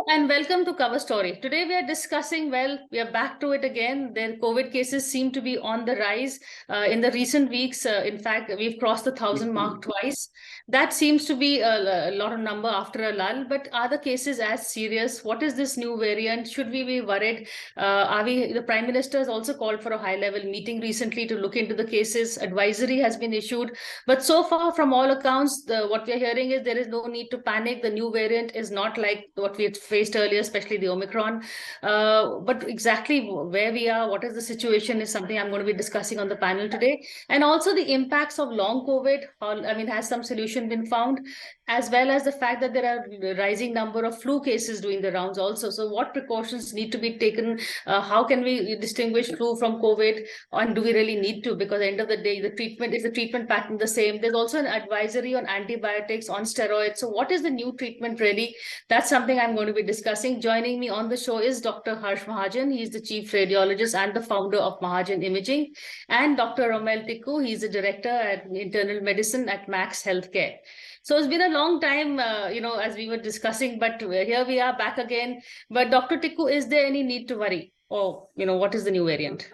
and welcome to Cover Story. Today we are discussing, we are back to it again. The COVID cases seem to be on the rise in the recent weeks. In fact, we've crossed the 1,000 mark twice. That seems to be a lot of number after a lull. But are the cases as serious? What is this new variant? Should we be worried? The Prime Minister has also called for a high-level meeting recently to look into the cases. Advisory has been issued. But so far, from all accounts, what we're hearing is there is no need to panic. The new variant is not like what we had faced earlier, especially the Omicron. But exactly where we are, what is the situation is something I'm going to be discussing on the panel today. And also the impacts of long COVID. Has some solution been found? As well as the fact that there are a rising number of flu cases doing the rounds also. So what precautions need to be taken? How can we distinguish flu from COVID? And do we really need to? Because at the end of the day, the treatment pattern the same? There's also an advisory on antibiotics, on steroids. So what is the new treatment really? That's something I'm going to be discussing. Joining me on the show is Dr. Harsh Mahajan. He's the chief radiologist and the founder of Mahajan Imaging. And Dr. Romel Tikku, he's the director at internal medicine at Max Healthcare. So it's been a long time, as we were discussing, but here we are back again. But Dr. Tikku, is there any need to worry? Or, what is the new variant?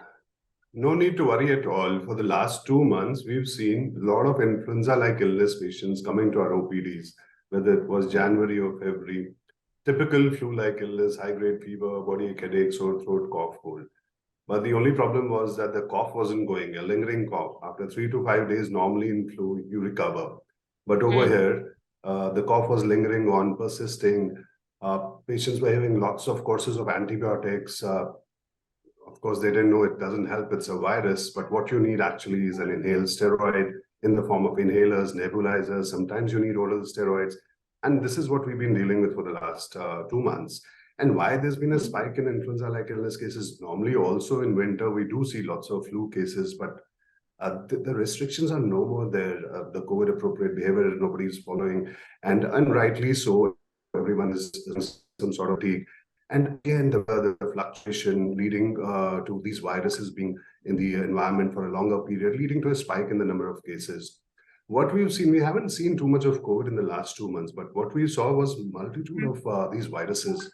No need to worry at all. For the last 2 months, we've seen a lot of influenza-like illness patients coming to our OPDs, whether it was January or February. Typical flu-like illness, high-grade fever, body headache, sore throat, cough, cold. But the only problem was that the cough wasn't going, a lingering cough. After 3 to 5 days, normally in flu, you recover. But over here, the cough was lingering on, persisting. Patients were having lots of courses of antibiotics. Of course, they didn't know it doesn't help. It's a virus. But what you need actually is an inhaled steroid in the form of inhalers, nebulizers. Sometimes you need oral steroids. And this is what we've been dealing with for the last 2 months. And why there's been a spike in influenza-like illness cases. Normally, also in winter, we do see lots of flu cases, but the restrictions are no more there. The COVID-appropriate behavior, nobody's following. And rightly so, everyone is some sort of fatigue. And again, the fluctuation leading to these viruses being in the environment for a longer period, leading to a spike in the number of cases. What we've seen, we haven't seen too much of COVID in the last 2 months, but what we saw was multitude of these viruses,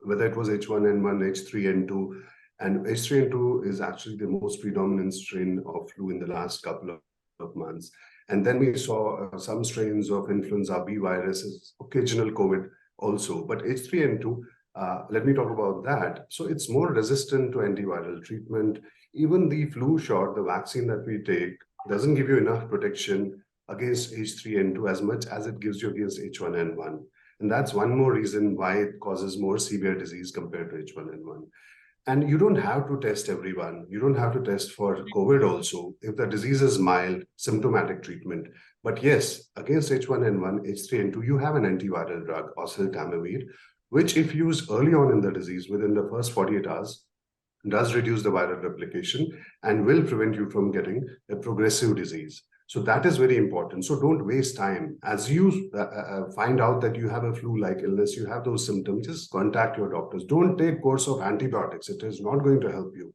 whether it was H1N1, H3N2, and H3N2 is actually the most predominant strain of flu in the last couple of months. And then we saw some strains of influenza B viruses, occasional COVID also, but H3N2, let me talk about that. So it's more resistant to antiviral treatment. Even the flu shot, the vaccine that we take, doesn't give you enough protection against H3N2 as much as it gives you against H1N1. And that's one more reason why it causes more severe disease compared to H1N1. And you don't have to test everyone. You don't have to test for COVID also. If the disease is mild, symptomatic treatment. But yes, against H1N1, H3N2, you have an antiviral drug, oseltamivir, which if used early on in the disease, within the first 48 hours, does reduce the viral replication and will prevent you from getting a progressive disease. So that is very important. So don't waste time. As you find out that you have a flu-like illness, you have those symptoms, just contact your doctors. Don't take course of antibiotics. It is not going to help you.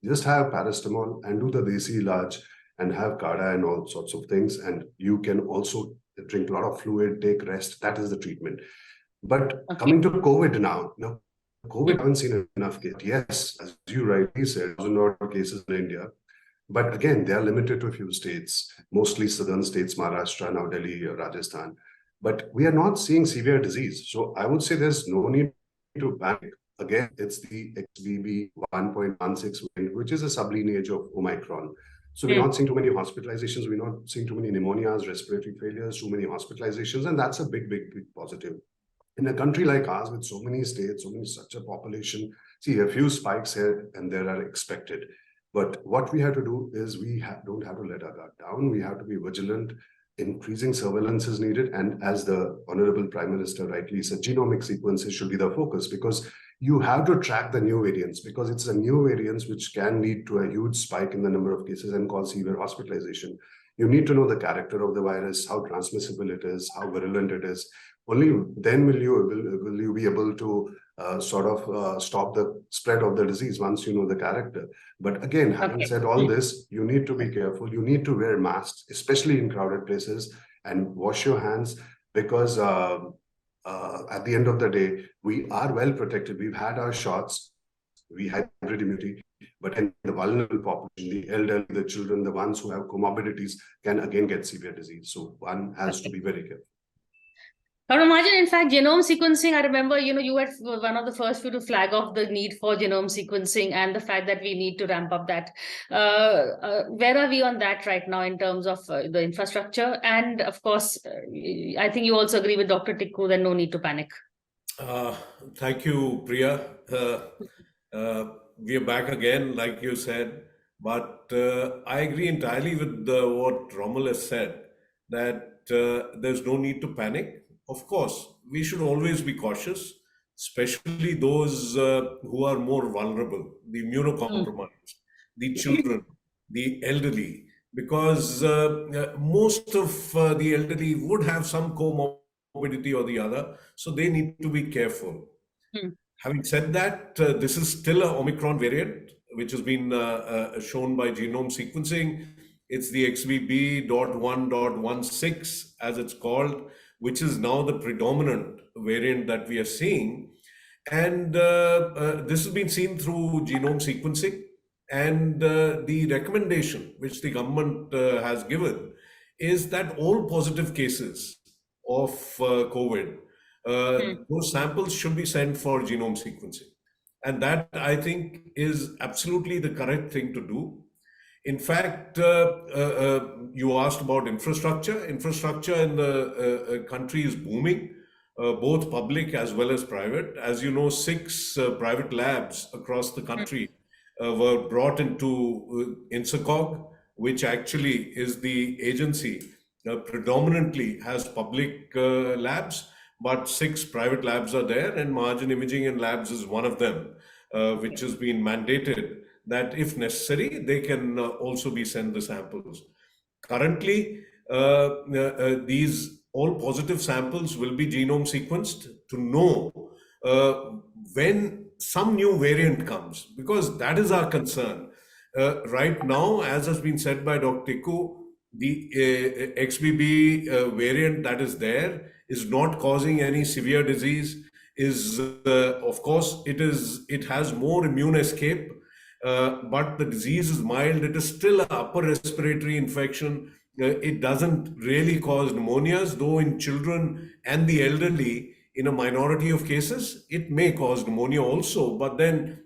Just have paracetamol and do the desi ilaj and have kada and all sorts of things. And you can also drink a lot of fluid, take rest. That is the treatment. But coming to COVID now, COVID, I haven't seen enough cases. Yes, as you rightly said, 1,000 cases in India. But again, they are limited to a few states, mostly southern states, Maharashtra, now Delhi, Rajasthan. But we are not seeing severe disease. So I would say there's no need to panic. Again, it's the XBB 1.16, which is a sublineage of Omicron. So we're not seeing too many hospitalizations. We're not seeing too many pneumonias, respiratory failures, too many hospitalizations. And that's a big, big, big positive. In a country like ours, with so many states, such a population, see, a few spikes here and there are expected. But what we have to do is we don't have to let our guard down. We have to be vigilant. Increasing surveillance is needed. And as the Honorable Prime Minister rightly said, genomic sequences should be the focus, because you have to track the new variants, because it's the new variants which can lead to a huge spike in the number of cases and cause severe hospitalization. You need to know the character of the virus, how transmissible it is, how virulent it is. Only then will you be able to stop the spread of the disease once you know the character. But again, having said all this, you need to be careful. You need to wear masks, especially in crowded places, and wash your hands, because at the end of the day, we are well protected. We've had our shots, we had hybrid immunity, but in the vulnerable population, the elderly, the children, the ones who have comorbidities can again get severe disease. So one has to be very careful. Now, imagine, in fact, genome sequencing. I remember, you were one of the first few to flag off the need for genome sequencing and the fact that we need to ramp up that. Where are we on that right now in terms of the infrastructure? And of course, I think you also agree with Dr. Tikku that no need to panic. Thank you, Priya. We are back again, like you said, but I agree entirely with what Rommel has said, that there's no need to panic. Of course, we should always be cautious, especially those who are more vulnerable, the immunocompromised, the children, the elderly, because most of the elderly would have some comorbidity or the other, so they need to be careful. Having said that, this is still an Omicron variant, which has been shown by genome sequencing. It's the XBB.1.16, as it's called, which is now the predominant variant that we are seeing. And this has been seen through genome sequencing. And the recommendation which the government has given is that all positive cases of COVID, those samples should be sent for genome sequencing. And that, I think, is absolutely the correct thing to do. In fact, you asked about infrastructure. Infrastructure in the country is booming, both public as well as private. As you know, 6 private labs across the country were brought into INSACOG, which actually is the agency predominantly has public labs, but 6 private labs are there, and Margin Imaging and Labs is one of them, which has been mandated that if necessary, they can also be sent the samples. Currently, these all positive samples will be genome sequenced to know when some new variant comes, because that is our concern. Right now, as has been said by Dr. Tikku, the XBB variant that is there is not causing any severe disease. Of course, it has more immune escape, but the disease is mild. It is still an upper respiratory infection. It doesn't really cause pneumonias, though in children and the elderly, in a minority of cases, it may cause pneumonia also. But then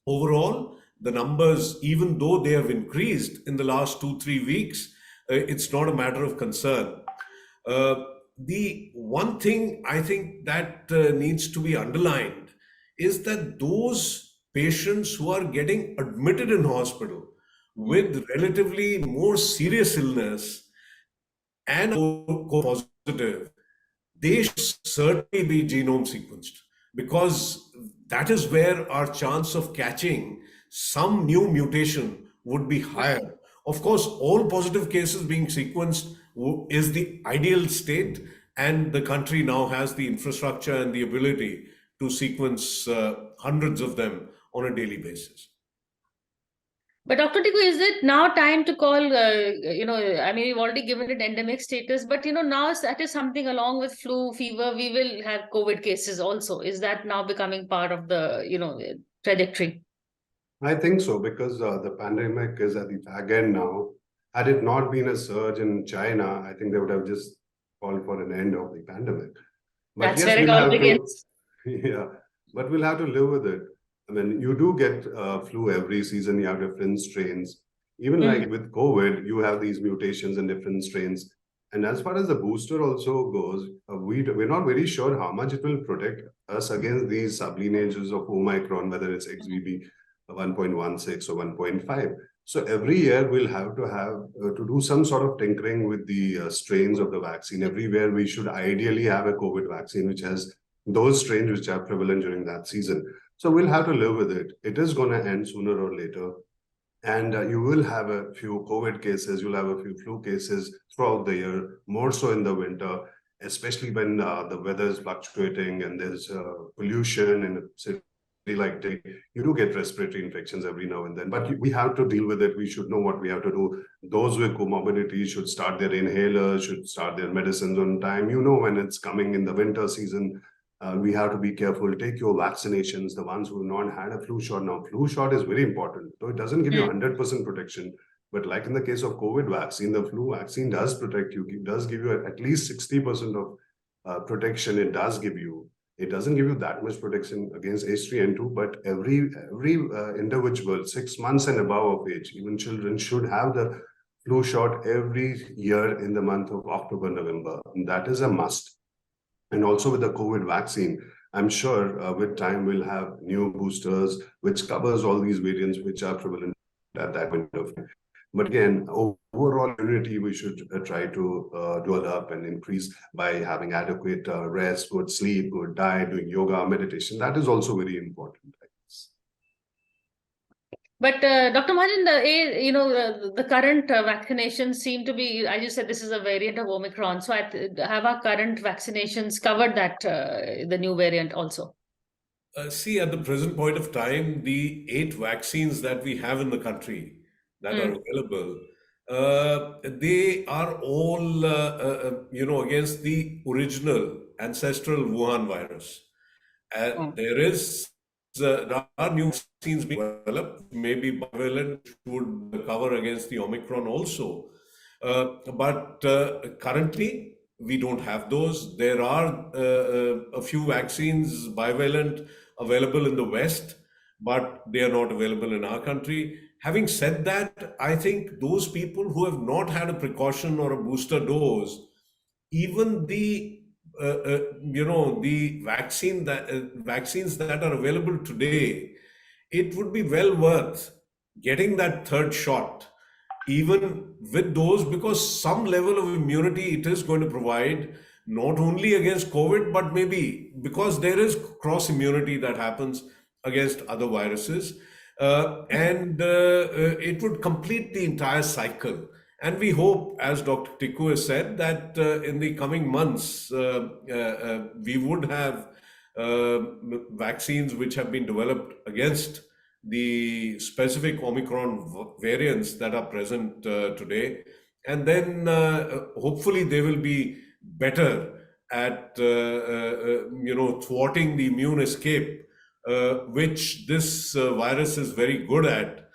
overall, the numbers, even though they have increased in the last 2-3 weeks, it's not a matter of concern. The one thing I think that needs to be underlined is that those patients who are getting admitted in hospital with relatively more serious illness and positive, they should certainly be genome sequenced, because that is where our chance of catching some new mutation would be higher. Of course, all positive cases being sequenced is the ideal state, and the country now has the infrastructure and the ability to sequence hundreds of them on a daily basis. But Dr. Tikku, is it now time to call, I mean, we've already given it endemic status, but, now that is something along with flu, fever, we will have COVID cases also. Is that now becoming part of the, trajectory? I think so, because the pandemic is at the fag end now. Had it not been a surge in China, I think they would have just called for an end of the pandemic. But That's yes, where it all begins. Yeah, but we'll have to live with it. I mean, you do get flu every season. You have different strains. Even like with COVID, you have these mutations and different strains. And as far as the booster also goes, we're not very sure how much it will protect us against these sublineages of Omicron, whether it's XBB 1.16 or 1.5. So every year we'll have to do some sort of tinkering with the strains of the vaccine. Everywhere we should ideally have a COVID vaccine which has those strains which are prevalent during that season. So we'll have to live with it. It is going to end sooner or later. And you will have a few COVID cases, you'll have a few flu cases throughout the year, more so in the winter, especially when the weather is fluctuating and there's pollution in cities like day, you do get respiratory infections every now and then, but we have to deal with it. We should know what we have to do. Those with comorbidities should start their inhalers, should start their medicines on time. You know, when it's coming in the winter season, we have to be careful. Take your vaccinations, the ones who have not had a flu shot. Now, flu shot is very important. So it doesn't give you 100% protection. But like in the case of COVID vaccine, the flu vaccine does protect you. It does give you at least 60% of protection. It does give you. It doesn't give you that much protection against H3N2, but every individual 6 months and above of age, even children, should have the flu shot every year in the month of October, November. And that is a must. And also with the COVID vaccine, I'm sure with time we'll have new boosters, which covers all these variants which are prevalent at that point of time. But again, overall immunity, we should try to develop and increase by having adequate rest, good sleep, good diet, doing yoga, meditation. That is also very important, I guess. But Dr. Mahajan, the current vaccinations seem to be, as you said, this is a variant of Omicron. So have our current vaccinations covered that, the new variant also? See, at the present point of time, the 8 vaccines that we have in the country that are available, they are all, against the original ancestral Wuhan virus. There are new vaccines being developed, maybe bivalent, would cover against the Omicron also. But currently, we don't have those. There are a few vaccines, bivalent, available in the West, but they are not available in our country. Having said that, I think those people who have not had a precaution or a booster dose, even the the vaccines that are available today, it would be well worth getting that third shot, even with those, because some level of immunity it is going to provide, not only against COVID, but maybe because there is cross immunity that happens against other viruses. And it would complete the entire cycle. And we hope, as Dr. Tikku has said, that in the coming months, we would have vaccines which have been developed against the specific Omicron variants that are present today. And then hopefully they will be better at, thwarting the immune escape, which this virus is very good at.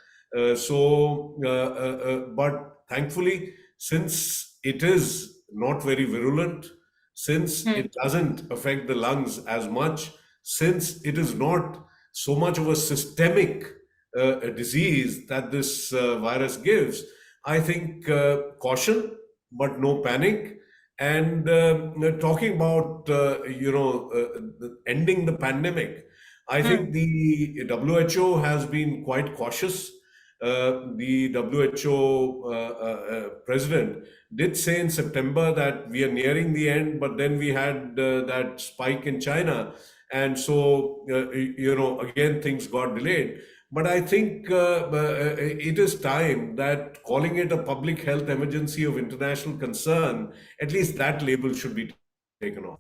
But thankfully, since it is not very virulent, since it doesn't affect the lungs as much, since it is not so much of a systemic disease that this virus gives, I think caution, but no panic. And talking about, ending the pandemic, I think the WHO has been quite cautious. The WHO president did say in September that we are nearing the end, but then we had that spike in China. And so, again, things got delayed. But I think it is time that calling it a public health emergency of international concern, at least that label should be taken off.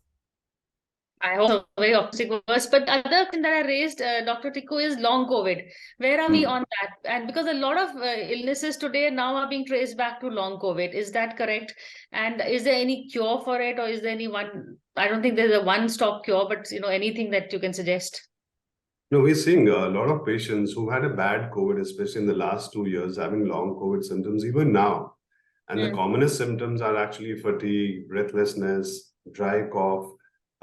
I hope so, very optimistic words. But other thing that I raised, Dr. Tikku, is long COVID. Where are we on that? And because a lot of illnesses today now are being traced back to long COVID. Is that correct? And is there any cure for it, or is there any one? I don't think there's a one-stop cure, but anything that you can suggest. No, we're seeing a lot of patients who had a bad COVID, especially in the last 2 years, having long COVID symptoms even now. And the commonest symptoms are actually fatigue, breathlessness, dry cough,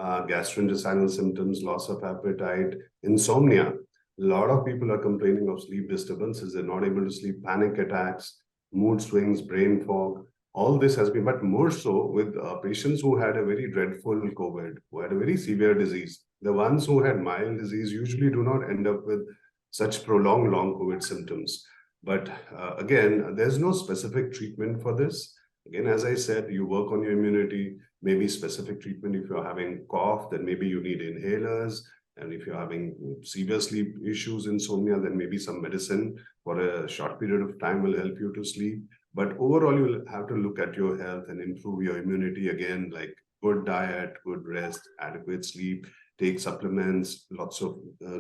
gastrointestinal symptoms, loss of appetite, insomnia. A lot of people are complaining of sleep disturbances. They're not able to sleep, panic attacks, mood swings, brain fog. All this has been, but more so with patients who had a very dreadful COVID, who had a very severe disease. The ones who had mild disease usually do not end up with such prolonged long COVID symptoms. But again, there's no specific treatment for this. Again, as I said, you work on your immunity, maybe specific treatment. If you're having cough, then maybe you need inhalers. And if you're having severe sleep issues, insomnia, then maybe some medicine for a short period of time will help you to sleep. But overall, you'll have to look at your health and improve your immunity again, like good diet, good rest, adequate sleep, take supplements, lots of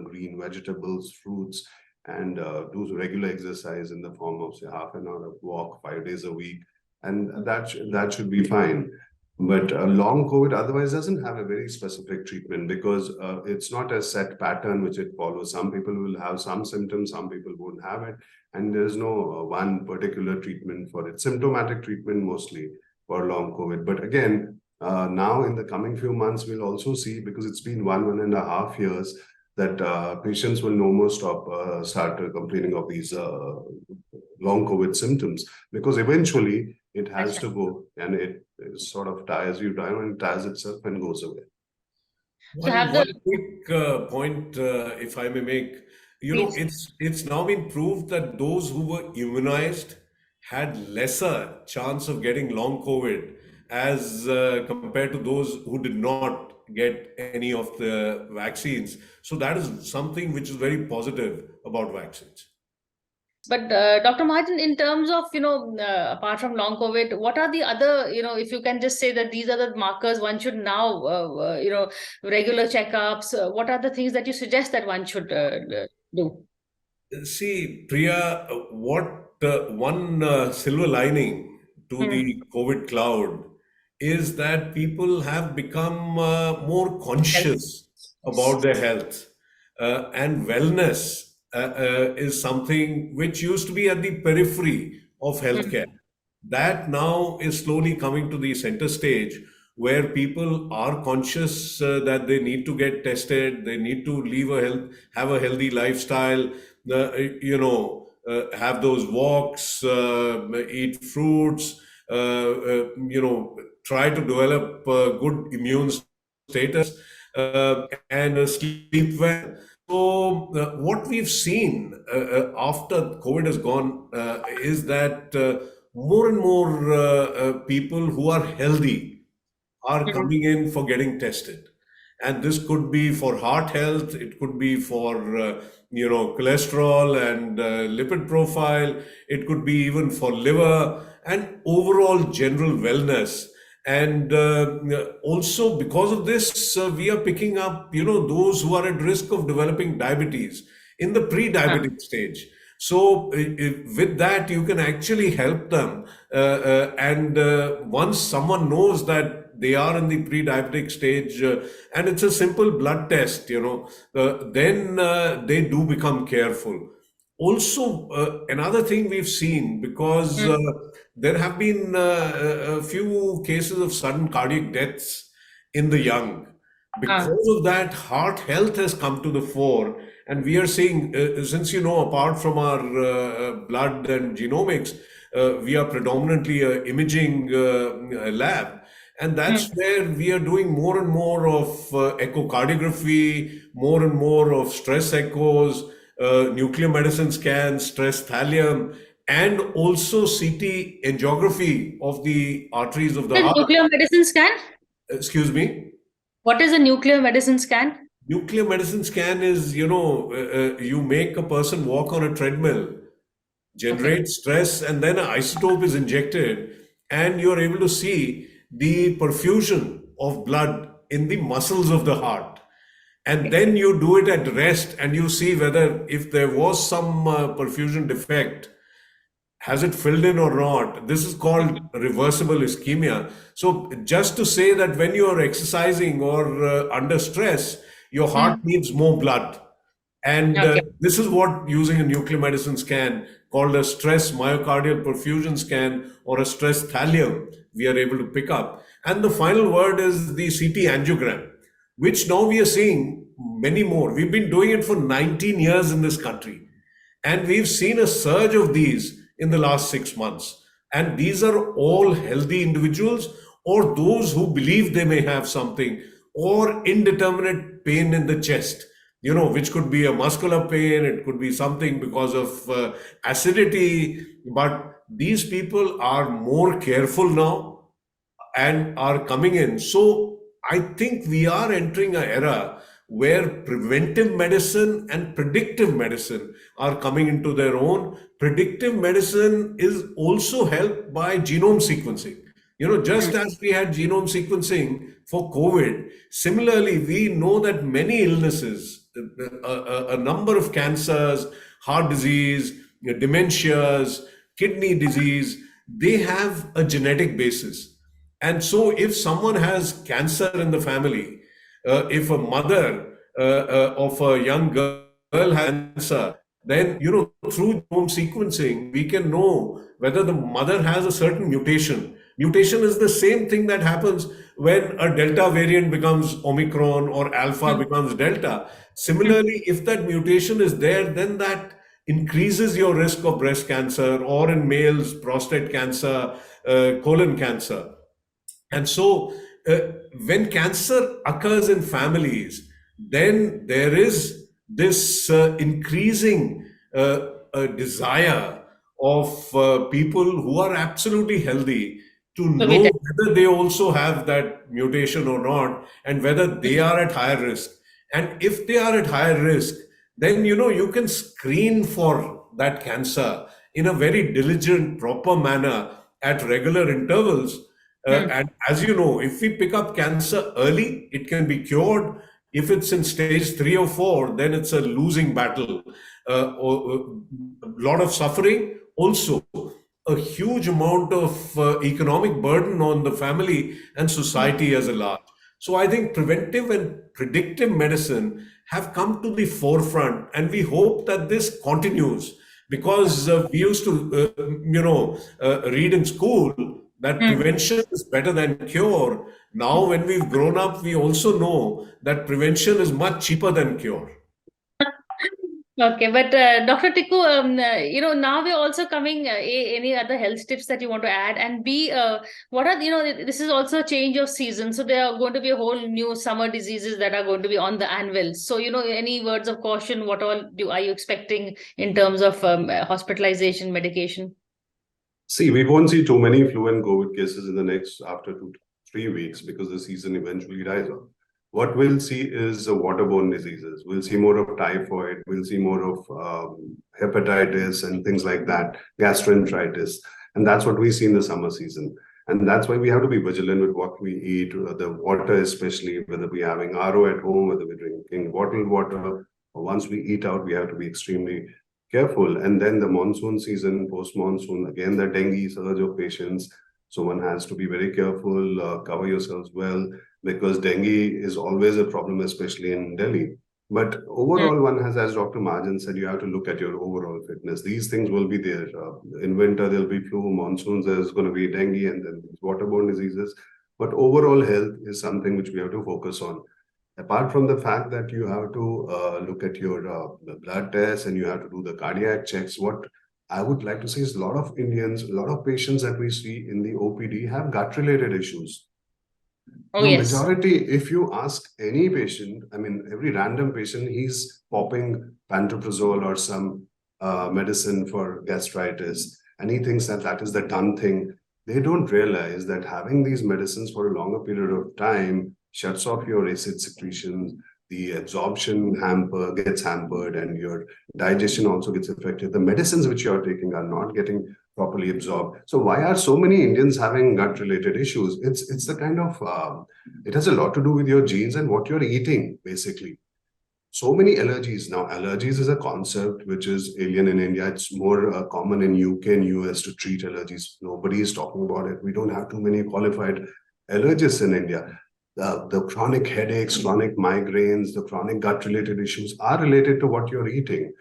green vegetables, fruits, and do regular exercise in the form of say half an hour of walk 5 days a week, and that should be fine. But long COVID otherwise doesn't have a very specific treatment because it's not a set pattern which it follows. Some people will have some symptoms, some people won't have it, and there's no one particular treatment for it. Symptomatic treatment mostly for long COVID. But again, now in the coming few months, we'll also see, because it's been 1.5 years, that patients will no more start complaining of these long COVID symptoms, because eventually it has to go, and it sort of tires you down and tires itself and goes away. So have the One quick point, if I may make, please. it's now been proved that those who were immunized had lesser chance of getting long COVID as compared to those who did not get any of the vaccines. So that is something which is very positive about vaccines. But Dr. Mahajan, in terms of, apart from long COVID, what are the other, if you can just say that these are the markers one should now, regular checkups, what are the things that you suggest that one should do? See, Priya, what one silver lining to the COVID cloud is that people have become more conscious about their health. And wellness is something which used to be at the periphery of healthcare. That now is slowly coming to the center stage, where people are conscious that they need to get tested, they need to have a healthy lifestyle, have those walks, eat fruits, try to develop good immune status, and sleep well. So, what we've seen after COVID has gone is that more and more people who are healthy are coming in for getting tested. And this could be for heart health, it could be for cholesterol and lipid profile, it could be even for liver and overall general wellness. And also because of this, we are picking up those who are at risk of developing diabetes in the pre-diabetic stage. So with that, you can actually help them. And once someone knows that they are in the pre-diabetic stage, and it's a simple blood test, then they do become careful. Also, another thing we've seen, because there have been a few cases of sudden cardiac deaths in the young. Because of that, heart health has come to the fore, and we are seeing, since apart from our blood and genomics, we are predominantly an imaging lab, and that's where we are doing more and more of echocardiography, more and more of stress echoes, nuclear medicine scans, stress thallium, and also CT angiography of the arteries of the What is heart. nuclear medicine scan? Excuse me? What is a nuclear medicine scan? Nuclear medicine scan is, you make a person walk on a treadmill, generate stress, and then an isotope is injected, and you're able to see the perfusion of blood in the muscles of the heart. And then you do it at rest, and you see whether, if there was some perfusion defect, has it filled in or not? This is called reversible ischemia. So just to say that when you are exercising or under stress, your heart needs more blood. And this is what using a nuclear medicine scan called a stress myocardial perfusion scan or a stress thallium, we are able to pick up. And the final word is the CT angiogram, which now we are seeing many more. We've been doing it for 19 years in this country. And we've seen a surge of these in the last 6 months. And these are all healthy individuals, or those who believe they may have something, or indeterminate pain in the chest, which could be a muscular pain, it could be something because of acidity. But these people are more careful now and are coming in. So I think we are entering an era where preventive medicine and predictive medicine are coming into their own. Predictive medicine is also helped by genome sequencing. Just as we had genome sequencing for COVID, similarly, we know that many illnesses, a number of cancers, heart disease, dementias, kidney disease, they have a genetic basis. And so, if someone has cancer in the family, if a mother of a young girl has cancer, then, through genome sequencing, we can know whether the mother has a certain mutation. Mutation is the same thing that happens when a Delta variant becomes Omicron or Alpha becomes Delta. Similarly, if that mutation is there, then that increases your risk of breast cancer, or in males, prostate cancer, colon cancer. And so, when cancer occurs in families, then there is this increasing desire of people who are absolutely healthy to So we know whether they also have that mutation or not, and whether they are at higher risk. And if they are at higher risk, then you can screen for that cancer in a very diligent, proper manner at regular intervals. And as you know, if we pick up cancer early, it can be cured. If it's in stage 3 or 4, then it's a losing battle. A lot of suffering, also a huge amount of economic burden on the family and society as a large. So I think preventive and predictive medicine have come to the forefront, and we hope that this continues, because we used to, read in school that prevention is better than cure. Now, when we've grown up, we also know that prevention is much cheaper than cure. Okay, but Dr. Tikku, now we're also coming. Any other health tips that you want to add? And B, what are this is also a change of season, so there are going to be a whole new summer diseases that are going to be on the anvil. So any words of caution? What all are you expecting in terms of hospitalization, medication? See, we won't see too many flu and COVID cases in the next after 2 to 3 weeks, because the season eventually dies off. What we'll see is waterborne diseases. We'll see more of typhoid. We'll see more of hepatitis and things like that, gastroenteritis. And that's what we see in the summer season. And that's why we have to be vigilant with what we eat, the water especially, whether we're having RO at home, whether we're drinking bottled water, or once we eat out, we have to be extremely careful. And then the monsoon season, post-monsoon, again, the dengue surge of patients. So one has to be very careful, cover yourselves well, because dengue is always a problem, especially in Delhi. But overall, one has, as Dr. Mahajan said, you have to look at your overall fitness. These things will be there. In winter, there'll be flu, monsoons, there's going to be dengue, and then waterborne diseases. But overall health is something which we have to focus on. Apart from the fact that you have to look at your blood tests and you have to do the cardiac checks, what I would like to say is a lot of Indians, a lot of patients that we see in the OPD have gut-related issues. Oh, The yes. majority, if you ask any patient, I mean, every random patient, he's popping pantoprazole or some medicine for gastritis, and he thinks that that is the done thing. They don't realize that having these medicines for a longer period of time shuts off your acid secretions, the absorption gets hampered, and your digestion also gets affected. The medicines which you're taking are not getting properly absorbed. So why are so many Indians having gut-related issues? It's the kind of, it has a lot to do with your genes and what you're eating, basically. So many allergies. Now, allergies is a concept which is alien in India. It's more common in UK and US to treat allergies. Nobody is talking about it. We don't have too many qualified allergists in India. The chronic headaches, chronic migraines, the chronic gut-related issues are related to what you're eating.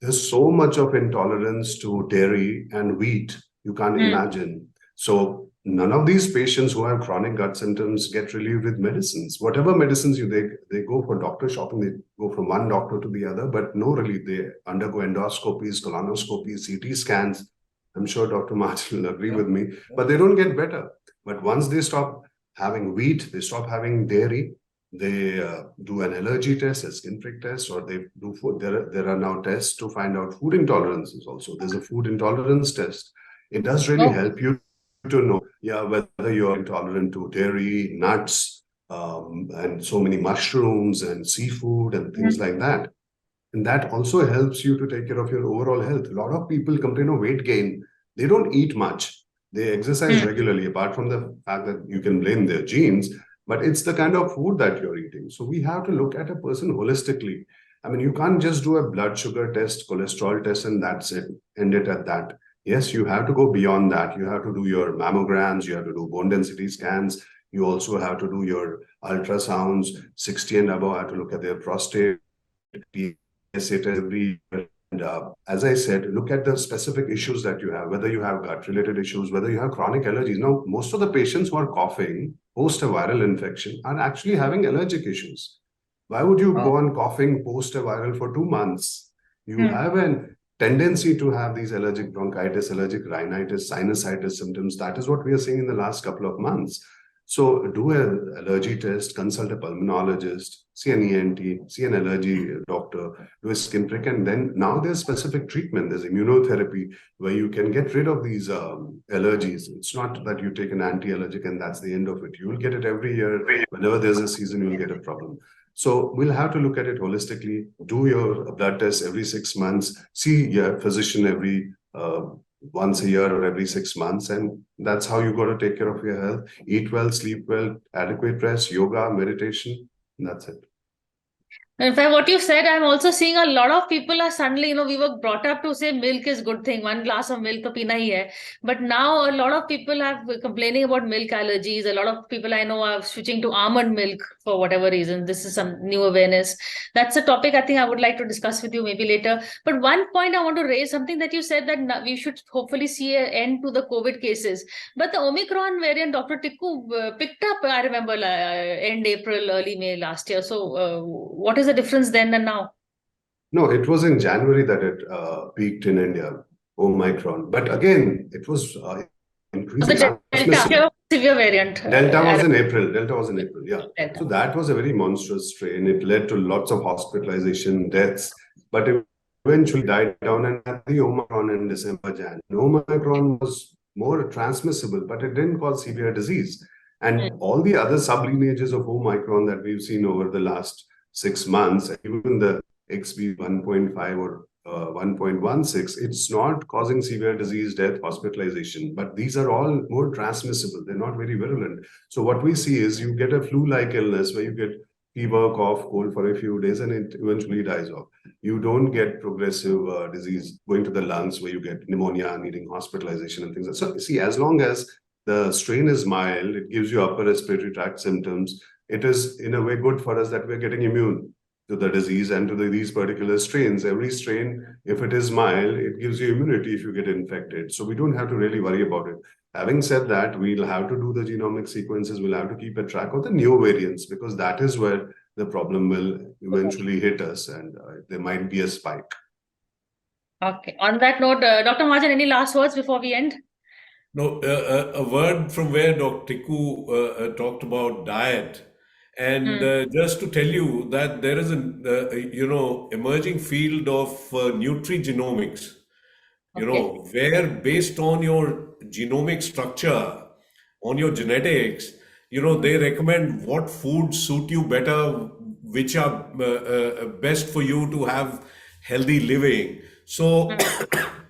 There's so much of intolerance to dairy and wheat, you can't imagine. So none of these patients who have chronic gut symptoms get relieved with medicines. Whatever medicines they go for doctor shopping, they go from one doctor to the other, but no relief. They undergo endoscopies, colonoscopies, CT scans. I'm sure Dr. March will agree with me, but they don't get better. But once they stop having wheat, they stop having dairy, they do an allergy test, a skin prick test, or they do food. There are now tests to find out food intolerances also. There's a food intolerance test. It does really help you to know, whether you're intolerant to dairy, nuts, and so many mushrooms and seafood and things like that. And that also helps you to take care of your overall health. A lot of people complain of weight gain. They don't eat much, They exercise regularly, apart from the fact that you can blame their genes, but it's the kind of food that you're eating. So we have to look at a person holistically. I mean, you can't just do a blood sugar test, cholesterol test, and that's it, end it at that. Yes, you have to go beyond that. You have to do your mammograms, you have to do bone density scans. You also have to do your ultrasounds. 60 and above have to look at their prostate, PSA test every year. And as I said, look at the specific issues that you have, whether you have gut-related issues, whether you have chronic allergies. Now, most of the patients who are coughing post a viral infection are actually having allergic issues. Why would you go on coughing post a viral for 2 months? You have a tendency to have these allergic bronchitis, allergic rhinitis, sinusitis symptoms. That is what we are seeing in the last couple of months. So do an allergy test, consult a pulmonologist, see an ENT, see an allergy doctor, do a skin prick, and then now there's specific treatment. There's immunotherapy where you can get rid of these allergies. It's not that you take an anti-allergic and that's the end of it. You will get it every year. Whenever there's a season, you'll get a problem. So we'll have to look at it holistically. Do your blood test every 6 months. See your physician every once a year or every 6 months, and that's how you got to take care of your health. Eat well, sleep well, adequate rest, yoga, meditation, and that's it. In fact, what you said, I'm also seeing a lot of people are suddenly, we were brought up to say milk is good thing. 1 glass of milk to pina hi hai. But now a lot of people are complaining about milk allergies. A lot of people I know are switching to almond milk for whatever reason. This is some new awareness. That's a topic I think I would like to discuss with you maybe later. But one point I want to raise, something that you said that we should hopefully see an end to the COVID cases. But the Omicron variant, Dr. Tikku picked up, I remember, end April, early May last year. So what is the difference then and now? No, it was in January that it peaked in India, Omicron. But again, it was increasing. The Delta severe variant. Delta was in April. Yeah. Delta. So that was a very monstrous strain. It led to lots of hospitalization, deaths, but it eventually died down and had the Omicron in December, Jan. Omicron was more transmissible, but it didn't cause severe disease. And all the other sublineages of Omicron that we've seen over the last 6 months, even the XB 1.5 or 1.16, it's not causing severe disease, death, hospitalization, but these are all more transmissible. They're not very virulent. So what we see is you get a flu-like illness where you get fever, cough, cold for a few days, and it eventually dies off. You don't get progressive disease going to the lungs where you get pneumonia, needing hospitalization and things like that. So see, as long as the strain is mild, it gives you upper respiratory tract symptoms. It is in a way good for us that we're getting immune to the disease and to these particular strains. Every strain, if it is mild, it gives you immunity if you get infected. So we don't have to really worry about it. Having said that, we'll have to do the genomic sequences. We'll have to keep a track of the new variants because that is where the problem will eventually hit us and there might be a spike. Okay. On that note, Dr. Mahajan, any last words before we end? No, a word from where Dr. Tikku talked about diet. And just to tell you that there is an emerging field of nutrigenomics, where based on your genomic structure, on your genetics, they recommend what foods suit you better, which are best for you to have healthy living. So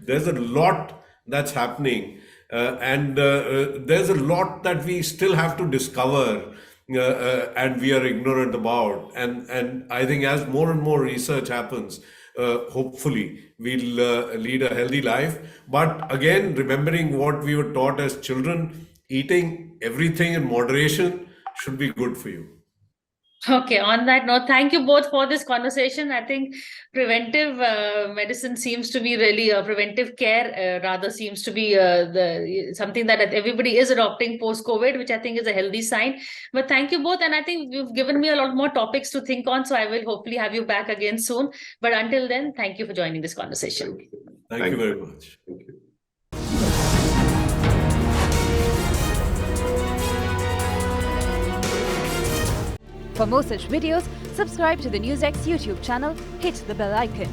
there's a lot that's happening. And there's a lot that we still have to discover and we are ignorant about. And I think as more and more research happens, hopefully we'll lead a healthy life. But again, remembering what we were taught as children, eating everything in moderation should be good for you. Okay, on that note, thank you both for this conversation. I think preventive medicine seems to be really preventive care rather seems to be something that everybody is adopting post-COVID, which I think is a healthy sign. But thank you both. And I think you've given me a lot more topics to think on. So I will hopefully have you back again soon. But until then, thank you for joining this conversation. Thank you very much. Thank you. For more such videos, subscribe to the NewsX YouTube channel, hit the bell icon.